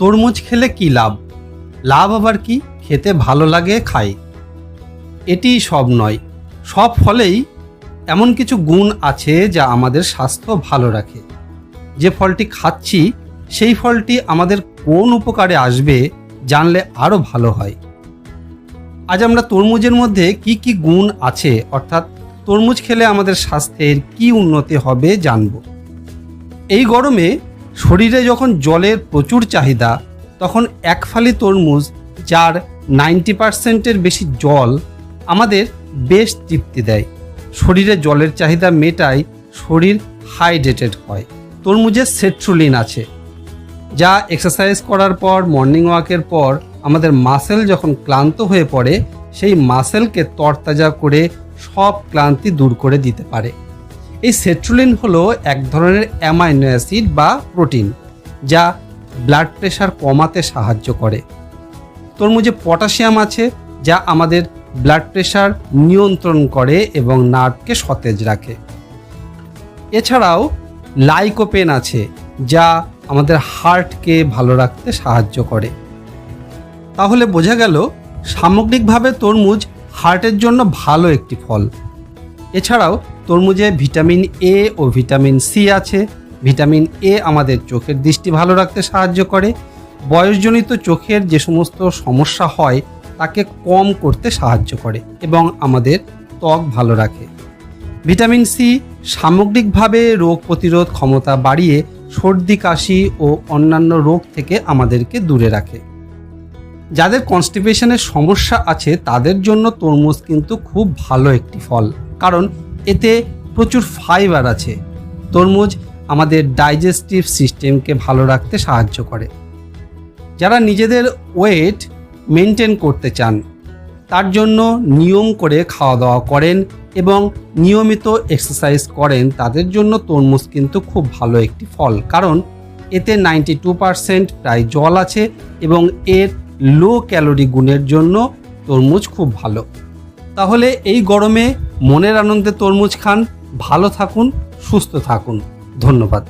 তরমুজ খেলে কি লাভ? লাভ আবার কি? খেতে ভালো লাগে, খাই, এটিই সব নয়। সব ফলেই এমন কিছু গুণ আছে যা আমাদের স্বাস্থ্য ভালো রাখে। যে ফলটি খাচ্ছি সেই ফলটি আমাদের কোন উপকারে আসবে জানলে আরও ভালো হয়। আজ আমরা তরমুজের মধ্যে কি কি গুণ আছে, অর্থাৎ তরমুজ খেলে আমাদের স্বাস্থ্যের কি উন্নতি হবে জানব। এই গরমে শরীরে যখন জলের প্রচুর চাহিদা, তখন এক ফালি তরমুজ, যার 90%-এর বেশি জল, আমাদের বেশ তৃপ্তি দেয়। শরীরে জলের চাহিদা মেটায়, শরীর হাইড্রেটেড হয়। তরমুজে সেট্রুলিন আছে, যা এক্সারসাইজ করার পর, মর্নিং ওয়াকের পর আমাদের মাসেল যখন ক্লান্ত হয়ে পড়ে, সেই মাসেলকে তরতাজা করে সব ক্লান্তি দূর করে দিতে পারে। এই সেট্রুলিন হলো এক ধরনের অ্যামাইনো অ্যাসিড বা প্রোটিন, যা ব্লাড প্রেশার কমাতে সাহায্য করে। তরমুজে পটাশিয়াম আছে, যা আমাদের ব্লাড প্রেশার নিয়ন্ত্রণ করে এবং নার্ভকে সতেজ রাখে। এছাড়াও লাইকোপেন আছে, যা আমাদের হার্টকে ভালো রাখতে সাহায্য করে। তাহলে বোঝা গেল সামগ্রিকভাবে তরমুজ হার্টের জন্য ভালো একটি ফল। এছাড়াও তরমুজে ভিটামিন এ ও ভিটামিন সি আছে। ভিটামিন এ আমাদের চোখের দৃষ্টি ভালো রাখতে সাহায্য করে। বয়সজনিত চোখের যে সমস্ত সমস্যা হয় তাকে কম করতে সাহায্য করে এবং আমাদের ত্বক ভালো রাখে। ভিটামিন সি সামগ্রিকভাবে রোগ প্রতিরোধ ক্ষমতা বাড়িয়ে সর্দি, কাশি ও অন্যান্য রোগ থেকে আমাদেরকে দূরে রাখে। যাদের কনস্টিপেশনের সমস্যা আছে তাদের জন্য তরমুজ কিন্তু খুব ভালো একটি ফল, কারণ এতে প্রচুর ফাইবার আছে। তরমুজ আমাদের ডাইজেস্টিভ সিস্টেমকে ভালো রাখতে সাহায্য করে। যারা নিজেদের ওয়েট মেনটেন করতে চান, তার জন্য নিয়ম করে খাওয়া দাওয়া করেন এবং নিয়মিত এক্সারসাইজ করেন, তাদের জন্য তরমুজ কিন্তু খুব ভালো একটি ফল, কারণ এতে 92% প্রায় জল আছে এবং এর লো ক্যালোরি গুণের জন্য তরমুজ খুব ভালো। তাহলে এই গরমে মনের আনন্দে তরমুজ খান, ভালো থাকুন, সুস্থ থাকুন। ধন্যবাদ।